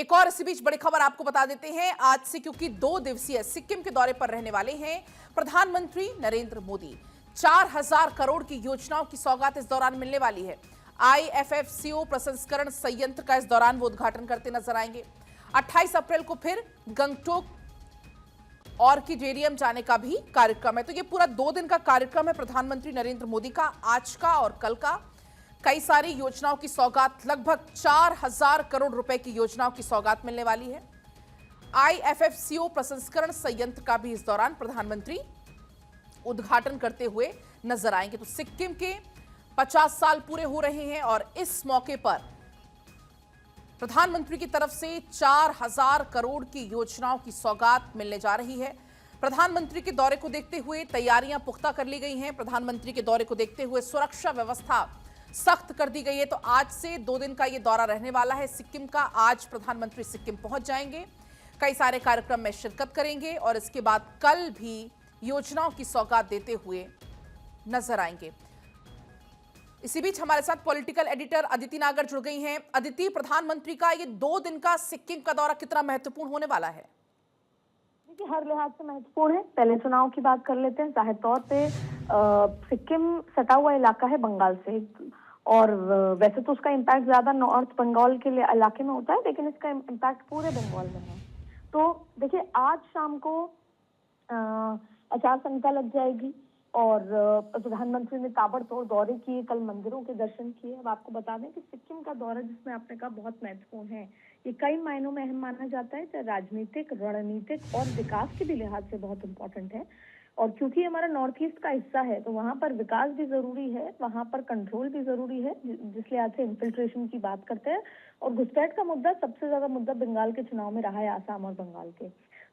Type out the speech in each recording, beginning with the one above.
एक और इसी बीच बड़ी खबर आपको बता देते हैं आज से, क्योंकि 2 दिवसीय सिक्किम के दौरे पर रहने वाले हैं प्रधानमंत्री नरेंद्र मोदी। 4000 करोड़ की योजनाओं की सौगात इस दौरान मिलने वाली है। आईएफएफसीओ प्रसंस्करण संयंत्र का इस दौरान वो उद्घाटन करते नजर आएंगे। 28 अप्रैल को फिर गंगटोक ऑर्किडेरियम जाने का भी कार्यक्रम है। तो ये पूरा 2 दिन का कार्यक्रम है प्रधानमंत्री नरेंद्र मोदी का, आज का और कल का। कई सारी योजनाओं की सौगात, लगभग 4000 करोड़ रुपए की योजनाओं की सौगात मिलने वाली है। आईएफएफसीओ प्रसंस्करण संयंत्र का भी इस दौरान प्रधानमंत्री उद्घाटन करते हुए नजर आएंगे। तो सिक्किम के 50 साल पूरे हो रहे हैं और इस मौके पर प्रधानमंत्री की तरफ से 4000 करोड़ की योजनाओं की सौगात मिलने जा रही है। प्रधानमंत्री के दौरे को देखते हुए तैयारियां पुख्ता कर ली गई हैं। प्रधानमंत्री के दौरे को देखते हुए सुरक्षा व्यवस्था सख्त कर दी गई है। तो आज से 2 दिन का ये दौरा रहने वाला है सिक्किम का। आज प्रधानमंत्री सिक्किम पहुंच जाएंगे, कई सारे कार्यक्रम में शिरकत करेंगे और इसके बाद कल भी योजनाओं की सौगात देते हुए नजर आएंगे। इसी बीच हमारे साथ पॉलिटिकल एडिटर अदिति नागर जुड़ गई हैं। अदिति, प्रधानमंत्री का ये 2 दिन का सिक्किम का दौरा कितना महत्वपूर्ण होने वाला है? देखिए, हर लिहाज से महत्वपूर्ण है। पहले चुनाव की बात कर लेते हैं। जाहिर तौर पे सिक्किम सटा हुआ इलाका है बंगाल से, और वैसे तो उसका इम्पैक्ट ज्यादा नॉर्थ बंगाल के इलाके में होता है, लेकिन इसका इम्पैक्ट पूरे बंगाल में है। तो देखिए, आज शाम को आचार संहिता लग जाएगी और प्रधानमंत्री ने ताबड़तोड़ दौरे किए, कल मंदिरों के दर्शन किए। अब आपको बता दें कि सिक्किम का दौरा, जिसमें आपने कहा बहुत महत्वपूर्ण है, ये कई मायनों में अहम माना जाता है, चाहे राजनीतिक, रणनीतिक और विकास के भी लिहाज से बहुत इम्पोर्टेंट है। और क्योंकि हमारा नॉर्थ ईस्ट का हिस्सा है, तो वहां पर विकास भी जरूरी है, वहां पर कंट्रोल भी जरूरी है, जिस लिहाज से इन्फिल्ट्रेशन की बात करते हैं। और घुसपैठ का मुद्दा सबसे ज्यादा मुद्दा बंगाल के चुनाव में रहा है, आसाम और बंगाल के।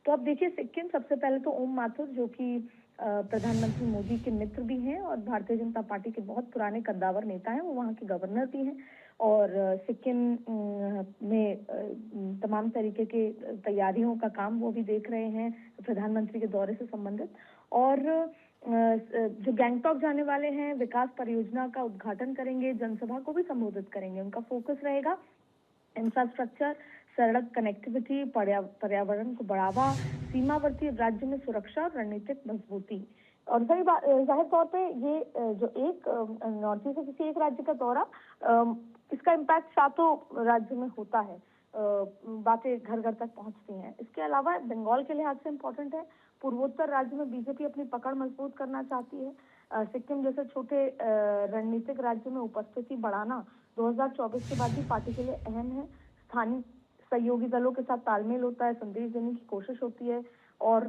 तो अब देखिए, सिक्किम सबसे पहले तो ओम माथुर, जो कि प्रधानमंत्री मोदी के मित्र भी हैं और भारतीय जनता पार्टी के बहुत पुराने कद्दावर नेता हैं, वो वहाँ के गवर्नर भी हैं और सिक्किम में तमाम तरीके के तैयारियों का काम वो भी देख रहे हैं प्रधानमंत्री के दौरे से संबंधित। और जो गंगटोक जाने वाले हैं, विकास परियोजना का उद्घाटन करेंगे, जनसभा को भी संबोधित करेंगे। उनका फोकस रहेगा इंफ्रास्ट्रक्चर, सड़क कनेक्टिविटी, पर्यावरण को बढ़ावा, सीमावर्ती राज्य में सुरक्षा और रणनीतिक मजबूती। और जाहिर तौर पे ये जो एक नॉर्थ ईस्ट से किसी एक राज्य का दौरा, इसका इम्पैक्ट 7 राज्य में होता है, बातें घर घर तक पहुंचती हैं। इसके अलावा बंगाल के लिहाज से इम्पोर्टेंट है। पूर्वोत्तर राज्य में बीजेपी अपनी पकड़ मजबूत करना चाहती है। सिक्किम जैसे छोटे रणनीतिक राज्य में उपस्थिति बढ़ाना 2024 के बाद भी पार्टी के लिए अहम है। स्थानीय सहयोगी दलों के साथ तालमेल होता है, संदेश देने की कोशिश होती है और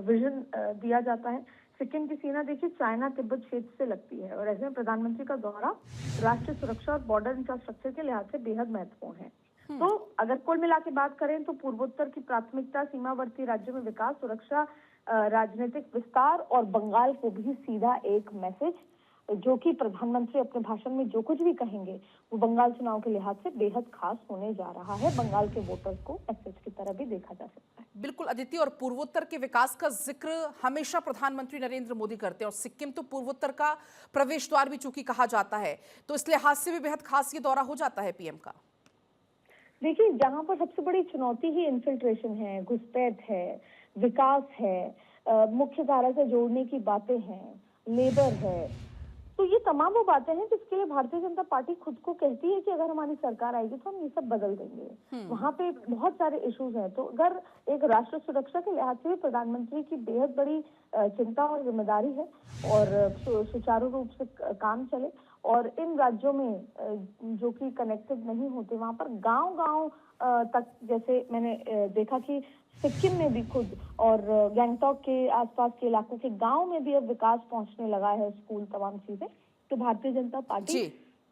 विजन दिया जाता है। सिक्किम की सीमा देखिए चाइना तिब्बत क्षेत्र से लगती है और ऐसे में प्रधानमंत्री का दौरा राष्ट्रीय सुरक्षा और बॉर्डर इंफ्रास्ट्रक्चर के लिहाज से बेहद महत्वपूर्ण है। तो अगर कुल मिला के बात करें तो पूर्वोत्तर की प्राथमिकता, सीमावर्ती राज्यों में विकास, सुरक्षा, राजनीतिक विस्तार और बंगाल को भी सीधा एक मैसेज, जो कि प्रधानमंत्री अपने भाषण में जो कुछ भी कहेंगे वो बंगाल चुनाव के लिहाज से बेहद खास होने जा रहा है। बंगाल के वोटर्स को मैसेज की तरह भी देखा जा सकता है। बिल्कुल अदिति, और पूर्वोत्तर के विकास का जिक्र हमेशा प्रधानमंत्री नरेंद्र मोदी करते हैं और सिक्किम तो पूर्वोत्तर का प्रवेश द्वार भी चूंकि कहा जाता है, तो इस लिहाज से भी बेहद खास ये दौरा हो जाता है पीएम का। देखिए, जहाँ पर सबसे बड़ी चुनौती ही इन्फिल्ट्रेशन है, घुसपैठ है, विकास है, मुख्य धारा से जोड़ने की बातें हैं, लेबर है, तो ये तमाम वो बातें हैं जिसके लिए भारतीय जनता पार्टी खुद को कहती है कि अगर हमारी सरकार आएगी तो हम ये सब बदल देंगे। वहाँ पे बहुत सारे इश्यूज हैं। तो अगर एक राष्ट्र सुरक्षा के लिहाज से भी प्रधानमंत्री की बेहद बड़ी चिंता और जिम्मेदारी है और सुचारू रूप से काम चले। और इन राज्यों में जो कि कनेक्टेड नहीं होते, वहाँ पर गांव-गांव तक, जैसे मैंने देखा कि सिक्किम में भी खुद और गंगटोक के आसपास के इलाकों के गांव में भी अब विकास पहुंचने लगा है, स्कूल, तमाम चीजें। तो भारतीय जनता पार्टी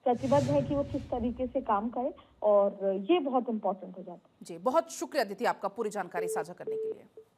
प्रतिबद्ध है कि वो किस तरीके से काम करे और ये बहुत इंपॉर्टेंट हो जाता है। जी, बहुत शुक्रिया अदिति आपका पूरी जानकारी साझा करने के लिए।